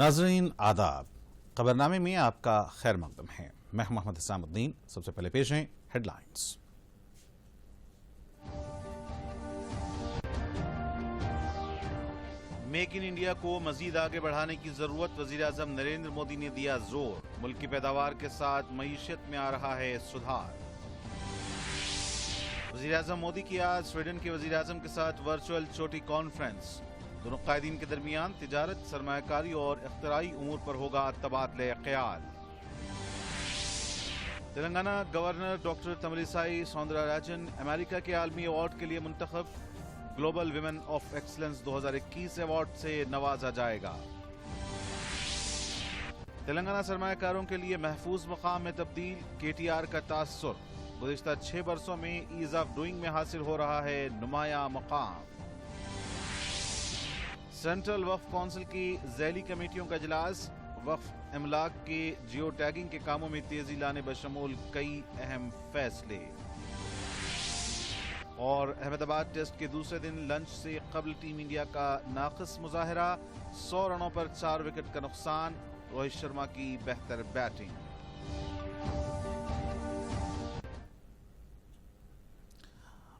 नाज़रीन आदाब, खबरनामे में आपका खैर मकदम है। मैं मोहम्मद इस्लामुद्दीन। सबसे पहले पेश हैं हेडलाइंस। मेक इन इंडिया को मजीद आगे बढ़ाने की जरूरत, वजीर आजम नरेंद्र मोदी ने दिया जोर। मुल्क की पैदावार के साथ मईशत में आ रहा है सुधार। वजीर आजम मोदी की आज स्वीडन के वजीर आजम के साथ वर्चुअल छोटी कॉन्फ्रेंस। दोनों कायदीन के दरमियान तिजारत, सरमायाकारी और इख्तराई उमूर पर होगा तबादले ख्याल। Telangana governor doctor Tamilisai Soundararajan America के आलमी अवार्ड के लिए मुंतखब। Global women of excellence 2021 award से नवाजा जाएगा। तेलंगाना सरमायाकारों के लिए महफूज मकाम में तब्दील, केटीआर का तासुर। गुज़िश्ता 6 बरसों में ईज ऑफ डूइंग में हासिल हो रहा है नुमाया मकाम। सेंट्रल वक्फ काउंसिल की ज़ैली कमेटियों का इजलास, वक्फ इमलाक के जियो टैगिंग के कामों में तेजी लाने बशमूल कई अहम फैसले। और अहमदाबाद टेस्ट के दूसरे दिन लंच से कबल टीम इंडिया का नाक़िस मुजाहरा, 100 रनों पर 4 विकेट का नुकसान। रोहित शर्मा की बेहतर बैटिंग।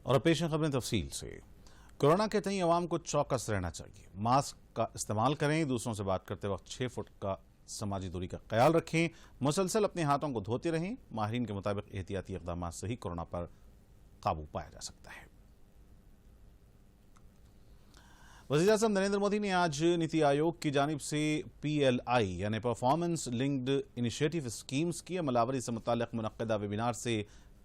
और पेश खबरें तफसील से। कोरोना के तई अवाम को चौकस रहना चाहिए। मास्क का इस्तेमाल करें, दूसरों से बात करते वक्त 6 फुट का समाजी दूरी का ख्याल रखें, मुसलसल अपने हाथों को धोते रहें। माहिरीन के मुताबिक एहतियाती इक़दाम से ही कोरोना पर काबू पाया जा सकता है। वज़ीर आज़म नरेंद्र मोदी ने आज नीति आयोग की जानिब से PLI यानी परफॉर्मेंस लिंक्ड इनिशिएटिव स्कीम्स की अमलावरी से मुताल्लिक़ मुनक़्क़दा वेबिनार से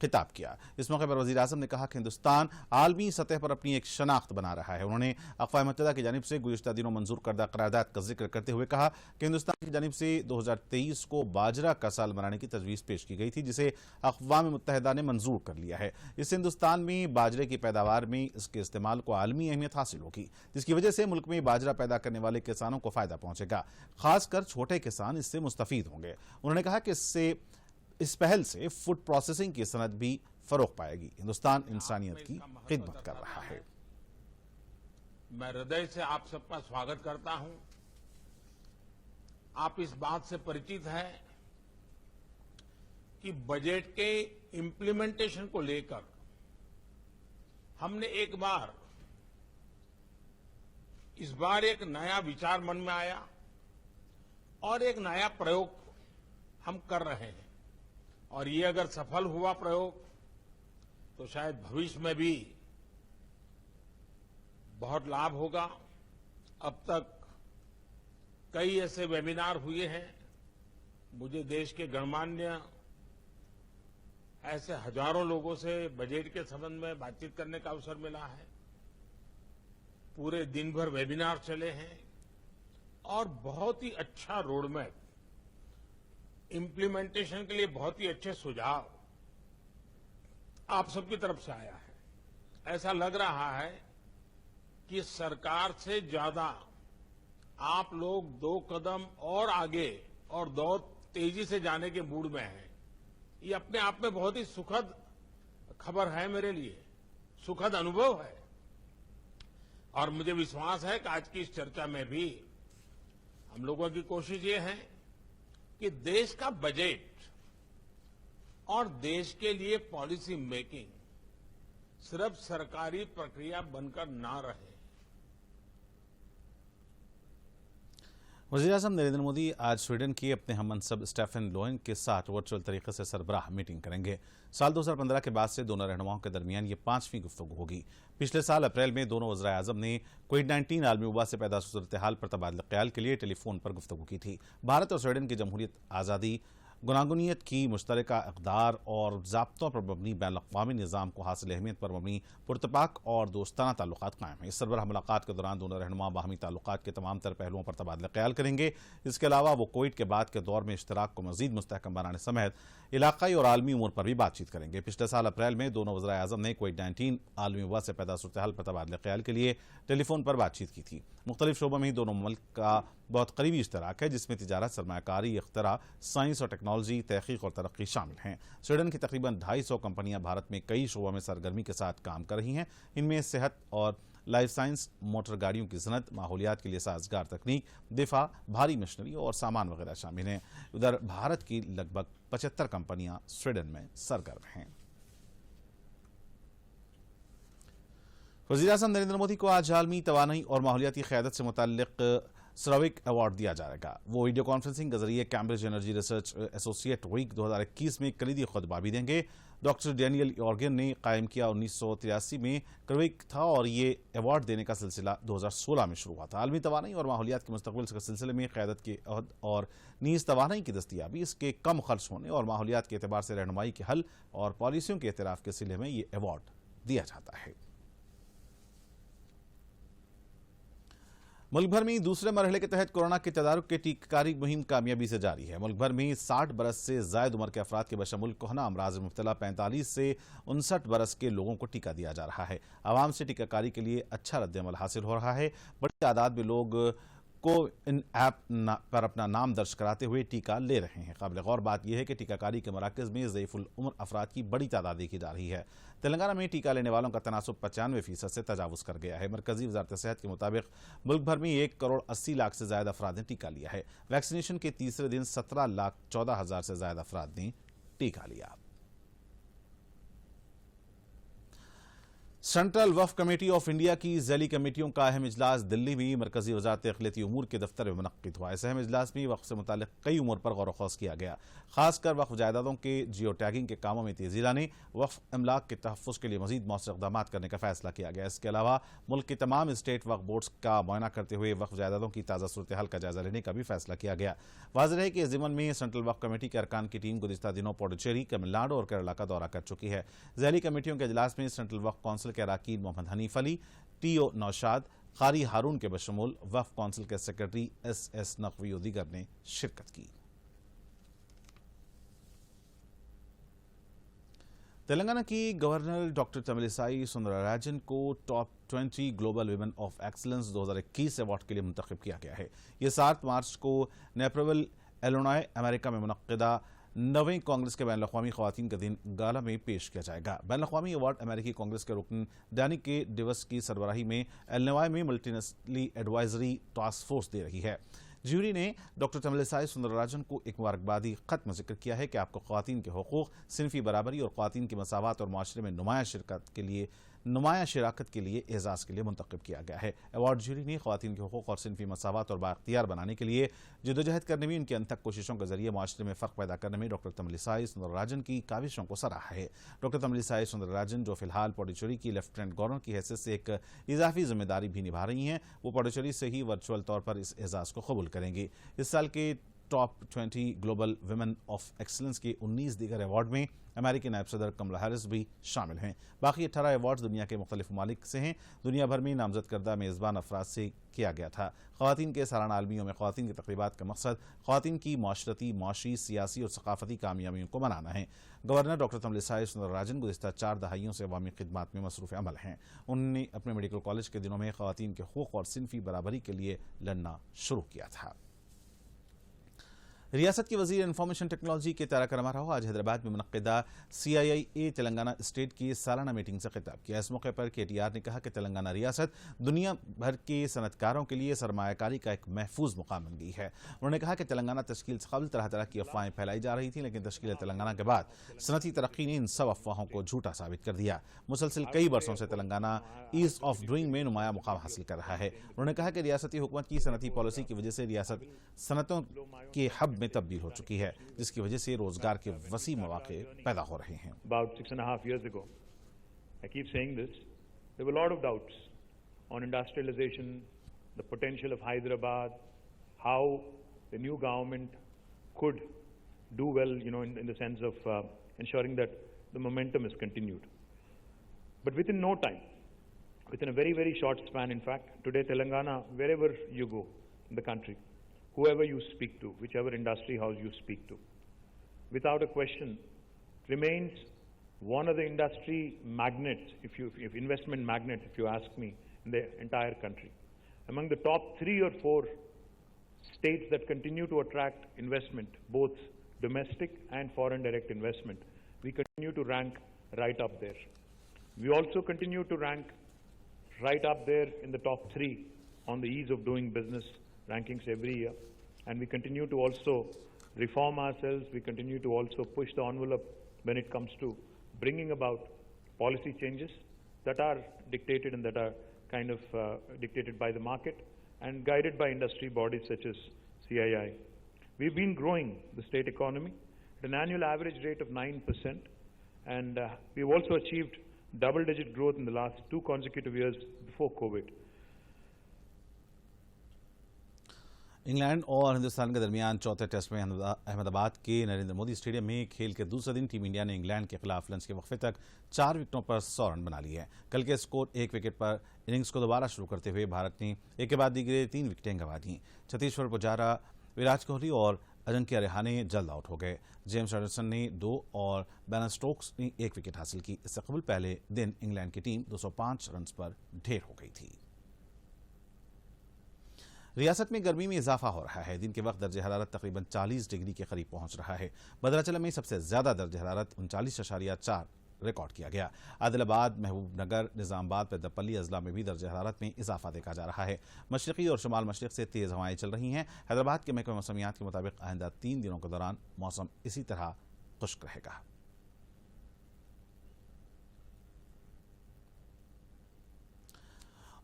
खिताब किया। इस मौके पर वज़ीर आज़म ने कहा कि हिंदुस्तान आलमी सतह पर अपनी एक शनाख्त बना रहा है। उन्होंने अक़वाम मुत्तहिदा की जानिब से गुज़िश्ता दिनों मंजूर करदा क़रारदाद का जिक्र करते हुए कहा कि हिंदुस्तान की जानिब से 2023 को बाजरा का साल मनाने की तजवीज़ पेश की गई थी, जिसे अक़वाम मुत्तहिदा ने मंजूर कर लिया है। इससे हिंदुस्तान में बाजरे की पैदावार में इसके इस्तेमाल को आलमी अहमियत हासिल होगी, जिसकी वजह से मुल्क में बाजरा पैदा करने वाले किसानों को फ़ायदा पहुँचेगा। खासकर छोटे किसान इससे मुस्तफ़ीद होंगे। उन्होंने कहा कि इस पहल से फूड प्रोसेसिंग की सनत भी फरोग पाएगी। हिंदुस्तान इंसानियत की खिदमत कर रहा है। मैं हृदय से आप सबका स्वागत करता हूं। आप इस बात से परिचित हैं कि बजट के इम्प्लीमेंटेशन को लेकर हमने इस बार एक नया विचार मन में आया और एक नया प्रयोग हम कर रहे हैं। और ये अगर सफल हुआ प्रयोग तो शायद भविष्य में भी बहुत लाभ होगा। अब तक कई ऐसे वेबिनार हुए हैं। मुझे देश के गणमान्य ऐसे हजारों लोगों से बजट के संबंध में बातचीत करने का अवसर मिला है। पूरे दिन भर वेबिनार चले हैं और बहुत ही अच्छा रोडमैप, इम्प्लीमेंटेशन के लिए बहुत ही अच्छे सुझाव आप सबकी तरफ से आया है। ऐसा लग रहा है कि सरकार से ज्यादा आप लोग 2 कदम और आगे और 2 तेजी से जाने के मूड में हैं। ये अपने आप में बहुत ही सुखद खबर है, मेरे लिए सुखद अनुभव है। और मुझे विश्वास है कि आज की इस चर्चा में भी हम लोगों की कोशिश ये है कि देश का बजट और देश के लिए पॉलिसी मेकिंग सिर्फ सरकारी प्रक्रिया बनकर ना रहे। वज़ीर आज़म नरेंद्र मोदी आज स्वीडन के अपने हममनसब स्टेफन लोएन के साथ वर्चुअल तरीके से सरबराह मीटिंग करेंगे। साल 2015 के बाद से दोनों रहनुमाओं के दरमियान ये 5वीं गुफ्तगू होगी। पिछले साल अप्रैल में दोनों वज़ीर आज़म ने कोविड-19 आलमी वबा से पैदा सूरत हाल पर तबादला ख्याल के लिए टेलीफोन पर गुफ्तगू की थी। भारत और स्वीडन की जमहूरियत, आज़ादी, गुनागुनियत की मुश्तरका इक़दार और ज़ाब्तों पर मबनी बैनुल-अक़वामी निज़ाम को हासिल अहमियत पर मबनी पुरतपाक और दोस्ताना ताल्लुकात कायम हैं। इस सरबराह मुलाकात के दौरान दोनों रहनुमा बाहमी ताल्लुकात के तमाम तर पहलुओं पर तबादला ख्याल करेंगे। इसके अलावा वो कोविड के बाद के दौर में इश्तराक को मज़ीद मुस्तहकम बनाने समेत इलाकाई और आलमी उमूर पर भी बातचीत करेंगे। पिछले साल अप्रैल में दोनों वज़ीर आज़म ने कोविड-19 आलमी वबा से पैदा सूरत हाल पर तबादला ख्याल के लिए टेलीफोन पर बातचीत की थी। मुख्तलिफ शोबों में ही दोनों मुल्क का बहुत करीबी इश्तराक है, जिसमें तिजारत, सरमायाकारी, इख्तरा, साइंस और टेक्नोलॉजी, तहकीक और तरक्की शामिल हैं। स्वीडन की तकरीबन 250 कंपनियां भारत में कई शोबों में सरगर्मी के साथ काम कर रही हैं। इनमें सेहत और लाइफ साइंस, मोटर गाड़ियों की सनत, माहौलियात के लिए साजगार तकनीक, दिफा, भारी मशीनरी और सामान वगैरह शामिल हैं। उधर भारत की लगभग 75 कंपनियां स्वीडन में सरगर्म हैं। वज़ीर-ए-आज़म नरेंद्र मोदी को आज आलमी तवानाई और माहौलियाती क़यादत से मुतल्लिक़ स्रविक अवार्ड दिया जाएगा। वो वीडियो कॉन्फ्रेंसिंग के जरिए Cambridge energy research associate week 2021 में कलीदी खुतबा भी देंगे। डॉक्टर डेनियल यॉर्गन ने कायम किया 1983 में क्विक था और ये अवार्ड देने का सिलसिला 2016 में शुरू हुआ था। आलमी तवानाई और माहौलियात के मुस्तक़बिल के सिलसिले में क़यादत के अहद और नीज़ तवानाई की दस्तियाबी, इसके कम खर्च होने और माहौलियात के एतबार से रहनुमाई के हल और पॉलिसियों के एतराफ़ के सिले में ये अवार्ड दिया जाता है। मुल्क भर में दूसरे मरहले के तहत कोरोना के तदारुक के टीकाकारी मुहिम कामयाबी से जारी है। मुल्क भर में 60 बरस से जायद उम्र के अफराद के बशमुल कोहना अमराज में मुब्तला 45 से 59 बरस के लोगों को टीका दिया जा रहा है। आवाम से टीकाकारी के लिए अच्छा रद्द-ए-अमल हासिल हो रहा है। बड़ी तादाद में लोग को इन ऐप पर अपना नाम दर्ज कराते हुए टीका ले रहे हैं। काबिल गौर बात यह है कि टीकाकारी के मराकज़ में ज़ईफ़ुल उम्र अफराद की बड़ी तादाद देखी जा रही है। तेलंगाना में टीका लेने वालों का तनासुब 95% से तजावुज़ कर गया है। मरकज़ी वज़ारत सेहत के मुताबिक मुल्क भर में 1 करोड़ 80 लाख से ज़्यादा अफराद ने टीका लिया है। वैक्सीनेशन के तीसरे दिन 17,14,000 से ज़्यादा अफराद ने टीका लिया। Central Waqf committee of India की ज़ैली कमेटियों का अहम इजलास दिल्ली में मरकजी वज़ारत इक़लियती उमूर के दफ्तर में मुनक़्क़िद हुआ। इस अहम इजलास में वक्फ से मुताल्लिक़ कई उमूर पर गौर व ख़ौज़ किया गया। खासकर वक्फ जायदादों के जियो टैगिंग के कामों में तेज़ी लाने, वक्फ अमलाक के तहफ़्फ़ुज़ के लिए मज़ीद मौसर इक़दाम करने का फ़ैसला किया गया। इसके अलावा मुल्क के तमाम स्टेट वक्फ बोर्ड्स का मुआयना करते हुए वक्फ जायदादों की ताज़ा सूरत हाल का जायज़ा लेने का भी फ़ैसला किया गया। वाज़ेह है कि इस ज़िमन में सेंट्रल वक्फ कमेटी के अरकान की टीम गुज़िश्ता दिनों पुडुचेरी, तमिलनाडु और केरला का दौरा कर चुकी है। ज़ैली कमेटियों के इजलास में सेंट्रल वक्फ कौंसिल के अरकान मोहम्मद हनीफ अली, टी.ओ. नौशाद, कारी हारून के बशमूल वक्फ कौंसिल के सेक्रेटरी एस.एस. नकवी और दीगर ने शिरकत की। तेलंगाना की गवर्नर डॉक्टर तमिलिसाई सुंदरराजन को top 20 global women of excellence 2021 award के लिए मुंतखब किया गया है। यह 7 मार्च को नेपरविल, इलिनॉय, अमेरिका में मुनक्किदा 9वें कांग्रेस के बैन अवी ख़वातीन के दिन गाला में पेश किया जाएगा। बैन अवी अवार्ड अमेरिकी कांग्रेस के रुकन डैनी के डिवस की सरबराही में इलिनॉय में मल्टीनेशनल एडवाइजरी टास्क फोर्स दे रही है। ज्यूरी ने डॉक्टर तमिलिसाई सुंदरराजन को एक मुबारकबादी खत में जिक्र किया है कि आपको ख़वातीन के हुकूक़, सिनफ़ी बराबरी और ख़वातीन की मसावत और माशरे में नुमाया शिराकत के लिए एजाज़ के लिए मुंतखब किया गया है। अवार्ड ज्यूरी ने ख़वातीन के हुकूक़ और सिनफ़ी मसावत और बाख्तियार बनाने के लिए जदोजहद करने में उनकी अनथक कोशिशों के जरिए माशरे में फ़र्क पैदा करने में डॉक्टर तमिलिसाई सुंदरराजन की काविशों को सराहा है। डॉक्टर तमिलिसाई सुंदरराजन, जो फिलहाल पुडुचेरी की लेफ्टिनेंट गवर्नर की हैसियत से एक इजाफी जिम्मेदारी भी निभा रही हैं, वो पुडुचेरी से ही वर्चुअल तौर पर इस एजाज़ को कबूल करेंगी। इस साल के top 20 global women of excellence के 19 दीगर अवार्ड में अमेरिकी नायब सदर कमला हैरिस भी शामिल हैं। बाकी 18 अवार्ड दुनिया के मुख्तलिफ ममालिक से हैं। दुनिया भर में नामजद करदा मेज़बान अफराद से किया गया था। ख़वातीन के सालाना आलमियों में ख़वातीन की तक़रीबात का मकसद ख़वातीन की माशरती, माशी, सियासी और सक़ाफ़ती कामयाबियों को मनाना है। गवर्नर डॉक्टर तमिलिसाई सुंदरराजन गुज़िश्ता 4 दहाइयों से अवामी खिदमात में मसरूफ़ अमल हैं। उन्होंने अपने मेडिकल कॉलेज के दिनों में ख़वातीन के हुकूक़ और सिनफ़ी बराबरी के लिए लड़ना शुरू किया था। रियासत की वज़ीर इंफॉर्मेशन टेक्नोलॉजी के तारक रामाराव आज हैदराबाद में मुनक्किदा CIIA तेलंगाना स्टेट की सालाना मीटिंग से खिताब किया। इस मौके पर KTR ने कहा कि तेलंगाना रियासत दुनिया भर के सनतकारों के लिए सरमायाकारी का एक महफूज मुकाम बन गई है। उन्होंने कहा कि तेलंगाना तश्कील से कबल तरह तरह की अफवाहें फैलाई जा रही थी, लेकिन तश्कील तेलंगाना के बाद सनती तरक्की ने इन सब अफवाहों को झूठा साबित कर दिया। मुसलसिल कई बरसों से तेलंगाना ईज ऑफ डूइंग में नुमाया मुकाम हासिल कर रहा है। उन्होंने कहा कि रियासती हुकूमत की सनती पॉलिसी की वजह से रियासत सनतों के हब में तब्दील हो चुकी है, जिसकी वजह से रोजगार के वसी मौके पैदा हो रहे हैं। About 6.5 years ago, I keep saying this, there were a lot of doubts on industrialization, the potential of Hyderabad, how the new government could do well, in the sense of ensuring that the momentum is continued. But within no time, within a very, very short span, in fact, today Telangana, wherever you go in the country, whoever you speak to, whichever industry house you speak to, without a question, remains one of the industry magnets, if investment magnets, if you ask me, in the entire country. Among the top 3 or 4 states that continue to attract investment, both domestic and foreign direct investment, we continue to rank right up there. We also continue to rank right up there in the top 3 on the ease of doing business rankings every year. And we continue to also reform ourselves. We continue to also push the envelope when it comes to bringing about policy changes that are dictated and that are kind of dictated by the market and guided by industry bodies such as CII. We've been growing the state economy at an annual average rate of 9%, and we've also achieved double-digit growth in the last 2 consecutive years before COVID. England और हिंदुस्तान के दरमियान चौथे test में अहमदाबाद के Narendra Modi stadium में खेल के दूसरे दिन टीम इंडिया ने इंग्लैंड के खिलाफ लंच के वक्फे तक 4 विकेटों पर 100 रन बना लिए हैं। कल के स्कोर 1 विकेट पर इनिंग्स को दोबारा शुरू करते हुए भारत ने एक के बाद दीगरे 3 विकेटें गंवा दी। चतेश्वर पुजारा, विराट कोहली और अजिंक्य रहाणे जल्द आउट हो गए। जेम्स एंडरसन ने 2 और बेन स्टोक्स ने 1 विकेट हासिल की। इससे कबल पहले दिन इंग्लैंड की टीम 205 रन पर ढेर हो गई थी। रियासत में गर्मी में इजाफा हो रहा है। दिन के वक्त दर्ज हरारत तकरीबन 40 डिग्री के करीब पहुंच रहा है। भद्राचलम में सबसे ज्यादा दर्ज हरारत 39.4 रिकॉर्ड किया गया। आदिलाबाद, महबूबनगर, निजामाबाद, पेद्दापल्ली अजला में भी दर्ज हरारत में इजाफा देखा जा रहा है। मशरकी और शुमाल मशरक से तेज हवाएं चल रही हैं। हैदराबाद के महकमे मौसमियात के मुताबिक आइंदा 3 दिनों के दौरान मौसम इसी तरह खुश्क रहेगा।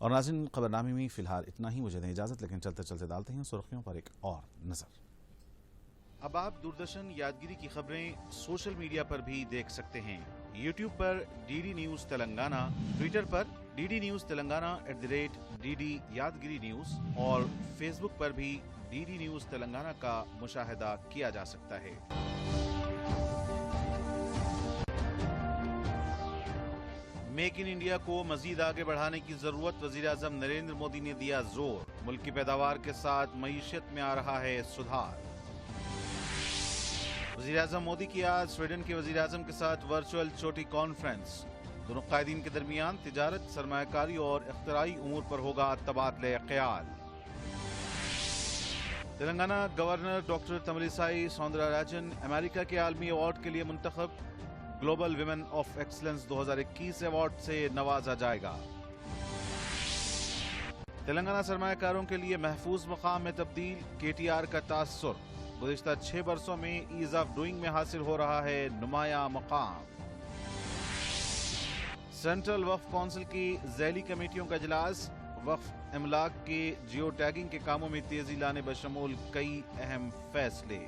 और नाज़रीन, खबरनामे में फिलहाल इतना ही। मुझे दें इजाजत, लेकिन चलते चलते डालते हैं सुर्खियों पर एक और नजर। अब आप दूरदर्शन यादगिरी की खबरें सोशल मीडिया पर भी देख सकते हैं। यूट्यूब पर डीडी न्यूज तेलंगाना, ट्विटर पर डीडी न्यूज तेलंगाना @DD यादगिरी न्यूज और फेसबुक पर भी डीडी न्यूज तेलंगाना का मुशाहिदा किया जा सकता है। मेक इन इंडिया को मजीद आगे बढ़ाने की जरूरत, वजीर-ए-आज़म नरेंद्र मोदी ने दिया जोर। मुल्क की पैदावार के साथ मईशत में आ रहा है सुधार। वजीर-ए-आज़म मोदी की आज स्वीडन के वजीर-ए-आज़म के साथ वर्चुअल चोटी कॉन्फ्रेंस। दोनों कायदीन के दरमियान तिजारत, सरमायाकारी और इख्तराई उमूर पर होगा तबादले ख्याल। Telangana governor doctor Tamilisai Soundararajan America के आलमी अवार्ड के लिए मुंतखब। Global women of excellence 2021 award से नवाजा जाएगा। तेलंगाना सरमायाकारों के लिए महफूज मकाम में तब्दील, KTR का तासुर। गुज़िश्ता 6 बरसों में ईज ऑफ डूइंग में हासिल हो रहा है नुमाया मकाम। सेंट्रल वक्फ काउंसिल की ज़ैली कमेटियों का इजलास, वक्फ इमलाक के जियो टैगिंग के कामों में तेजी लाने बशमूल कई अहम फैसले।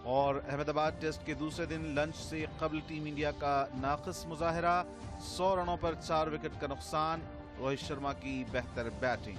और अहमदाबाद टेस्ट के दूसरे दिन लंच से कबल टीम इंडिया का नाक़िस मुजाहरा, 100 रनों पर 4 विकेट का नुकसान। रोहित शर्मा की बेहतर बैटिंग।